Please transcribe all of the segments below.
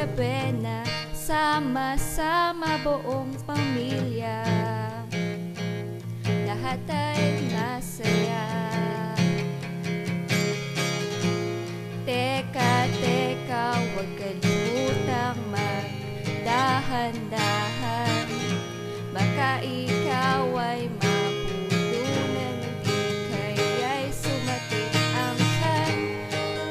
Noche-Buena, sama-sama buong pamilya, lahat ay masaya. Teka, huwag kalimutang magdahan-dahan, baka ikaw ay mabulunan, di kaya'y sumakit ang tiyan.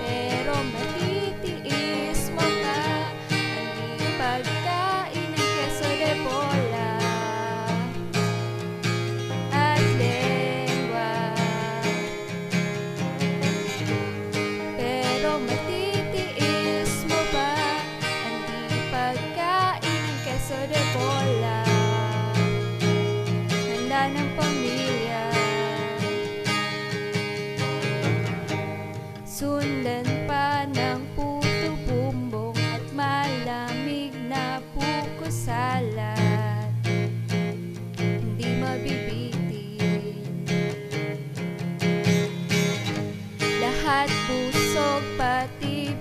Pero matitiis mo ba ang di pagkain ng queso de bola at lengua? Pero matitiis mo ba ang di pagkain ng queso de bola? Handa ng pamilya, sundan pa ng puto bumbong at malamig na buko salad, hindi mabibitin. Lahat busog pati